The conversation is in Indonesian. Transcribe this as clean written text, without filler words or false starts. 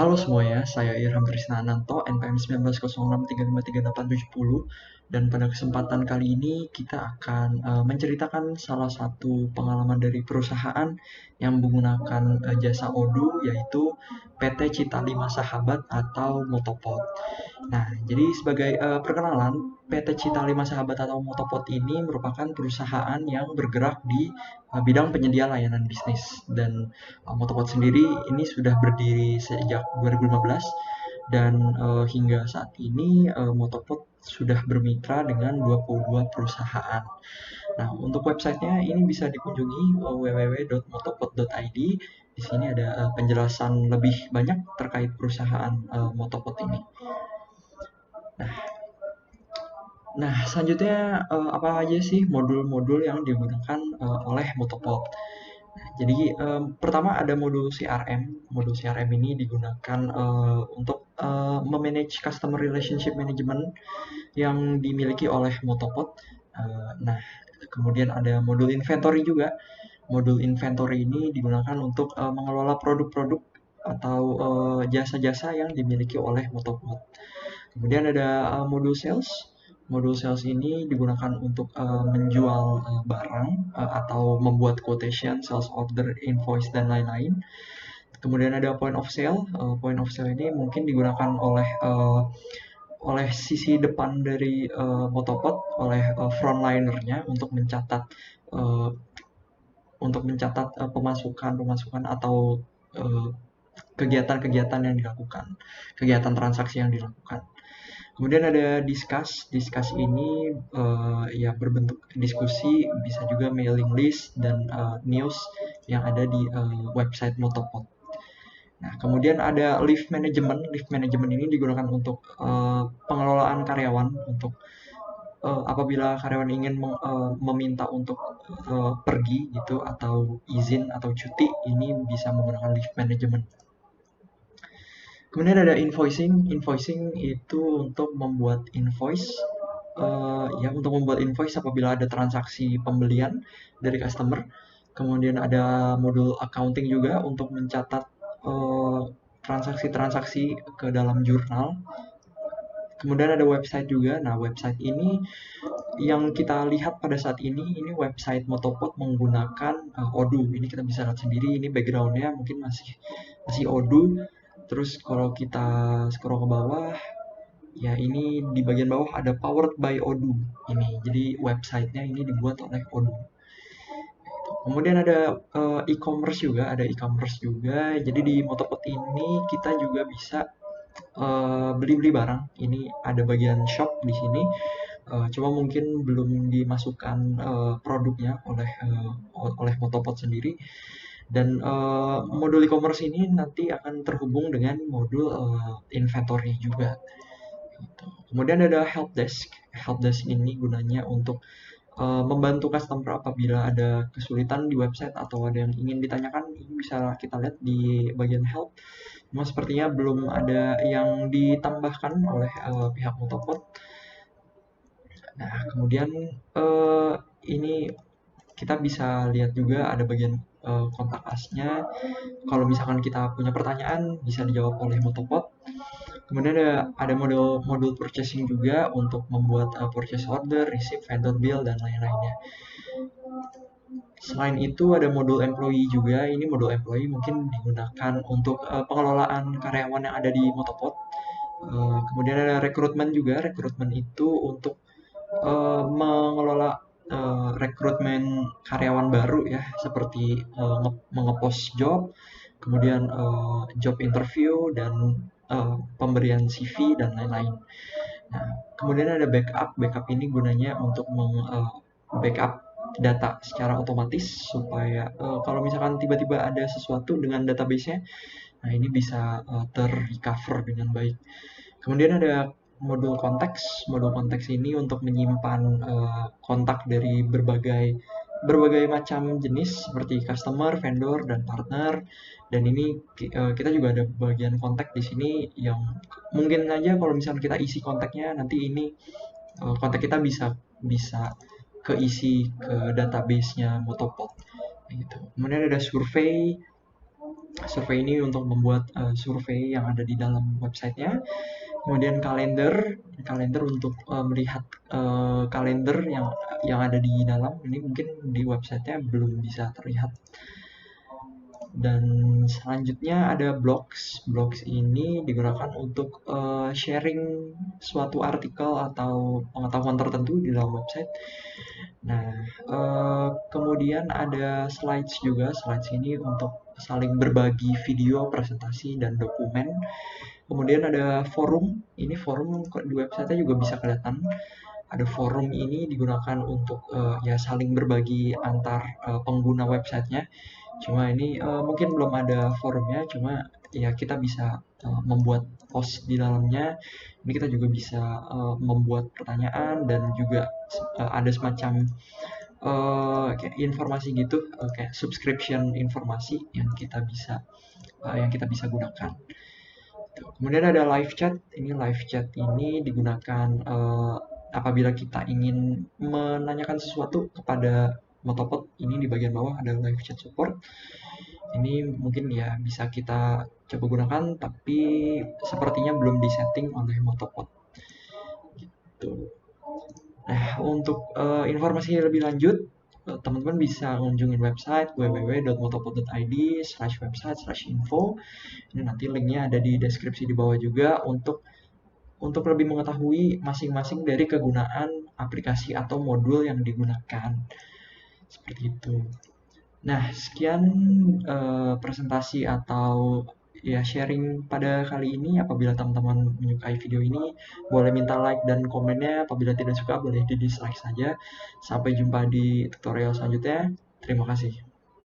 Halo semuanya, saya Irham Krisnananto, NPM 1906353870, dan pada kesempatan kali ini kita akan menceritakan salah satu pengalaman dari perusahaan yang menggunakan jasa Odoo, yaitu PT Cita Lima Sahabat atau Motopod. Nah, jadi sebagai perkenalan, PT Cita Lima Sahabat atau Motopod ini merupakan perusahaan yang bergerak di bidang penyedia layanan bisnis. Dan Motopod sendiri ini sudah berdiri sejak 2015 dan hingga saat ini Motopod sudah bermitra dengan 22 perusahaan. Nah, untuk websitenya ini bisa dikunjungi www.motopod.id. Di sini ada penjelasan lebih banyak terkait perusahaan Motopod ini. Nah, selanjutnya apa aja sih modul-modul yang digunakan oleh Motopod? Nah, jadi pertama ada modul CRM. Modul CRM ini digunakan untuk memanage customer relationship management yang dimiliki oleh Motopod. Nah, kemudian ada modul inventory juga. Modul inventory ini digunakan untuk mengelola produk-produk atau jasa-jasa yang dimiliki oleh Motopod. Kemudian ada modul sales. Modul sales ini digunakan untuk menjual barang atau membuat quotation, sales order, invoice, dan lain-lain. Kemudian ada point of sale. Point of sale ini mungkin digunakan oleh sisi depan dari Motopod, oleh frontlinernya uh, untuk mencatat pemasukan atau kegiatan-kegiatan yang dilakukan, kegiatan transaksi yang dilakukan. Kemudian ada Discuss. Discuss ini ya berbentuk diskusi, bisa juga mailing list dan news yang ada di website Motopod. Nah, kemudian ada Leave Management. Leave Management ini digunakan untuk pengelolaan karyawan, untuk apabila karyawan ingin meminta untuk pergi gitu atau izin atau cuti, ini bisa menggunakan Leave Management. Kemudian ada invoicing. Invoicing itu untuk membuat invoice, untuk membuat invoice apabila ada transaksi pembelian dari customer. Kemudian ada modul accounting juga untuk mencatat transaksi-transaksi ke dalam jurnal. Kemudian ada website juga. Nah, website ini yang kita lihat pada saat ini website Motopod menggunakan Odoo. Ini kita bisa lihat sendiri, ini backgroundnya mungkin masih Odoo. Terus kalau kita scroll ke bawah, ya ini di bagian bawah ada powered by Odoo ini. Jadi websitenya ini dibuat oleh Odoo. Kemudian ada e-commerce juga, Jadi di Motopod ini kita juga bisa beli-beli barang. Ini ada bagian shop di sini. Cuma mungkin belum dimasukkan produknya oleh Motopod sendiri. Dan modul e-commerce ini nanti akan terhubung dengan modul inventory juga. Gitu. Kemudian ada help desk. Help desk ini gunanya untuk membantu customer apabila ada kesulitan di website atau ada yang ingin ditanyakan. Ini bisa kita lihat di bagian help. Cuma sepertinya belum ada yang ditambahkan oleh pihak Motopod. Nah, kemudian ini kita bisa lihat juga ada bagian kontak us-nya. Kalau misalkan kita punya pertanyaan, bisa dijawab oleh Motopod. Kemudian ada modul purchasing juga untuk membuat purchase order, receipt, vendor bill, dan lain-lainnya. Selain itu ada modul employee juga. Ini modul employee mungkin digunakan untuk pengelolaan karyawan yang ada di Motopod. Kemudian ada rekrutmen juga. Rekrutmen itu untuk mengelola rekrutmen karyawan baru ya, seperti mengepost job, kemudian job interview dan pemberian CV dan lain-lain. Nah, kemudian ada backup. Backup ini gunanya untuk backup data secara otomatis supaya kalau misalkan tiba-tiba ada sesuatu dengan database-nya, nah ini bisa terrecover dengan baik. Kemudian ada modul konteks. Modul konteks ini untuk menyimpan kontak dari berbagai macam jenis seperti customer, vendor, dan partner. Dan ini kita juga ada bagian kontak di sini yang mungkin aja kalau misalnya kita isi kontaknya, nanti ini kontak kita bisa keisi ke database-nya Motopod gitu. Kemudian ada survei. Survei ini untuk membuat survei yang ada di dalam websitenya. Kemudian kalender untuk melihat kalender yang ada di dalam. Ini mungkin di websitenya belum bisa terlihat. Dan selanjutnya ada blogs. Blogs ini digunakan untuk sharing suatu artikel atau pengetahuan tertentu di dalam website. Nah, kemudian ada slides juga. Slides ini untuk saling berbagi video, presentasi, dan dokumen. Kemudian ada forum. Ini forum di website juga bisa kelihatan. Ada forum ini digunakan untuk ya saling berbagi antar pengguna websitenya. Cuma ini mungkin belum ada forumnya, cuma ya kita bisa membuat post di dalamnya. Ini kita juga bisa membuat pertanyaan dan juga ada semacam kayak informasi gitu, kayak subscription informasi yang kita bisa gunakan. Kemudian ada live chat. Ini live chat ini digunakan apabila kita ingin menanyakan sesuatu kepada Motopod. Ini di bagian bawah ada live chat support. Ini mungkin ya bisa kita coba gunakan, tapi sepertinya belum disetting oleh Motopod. Gitu. Nah, untuk informasi lebih lanjut, teman-teman bisa mengunjungi website www.motopod.id/website/info. Ini nanti linknya ada di deskripsi di bawah juga untuk lebih mengetahui masing-masing dari kegunaan aplikasi atau modul yang digunakan. Seperti itu. Nah, sekian presentasi atau ya sharing pada kali ini. Apabila teman-teman menyukai video ini, boleh minta like dan komennya. Apabila tidak suka, boleh di dislike saja. Sampai jumpa di tutorial selanjutnya. Terima kasih.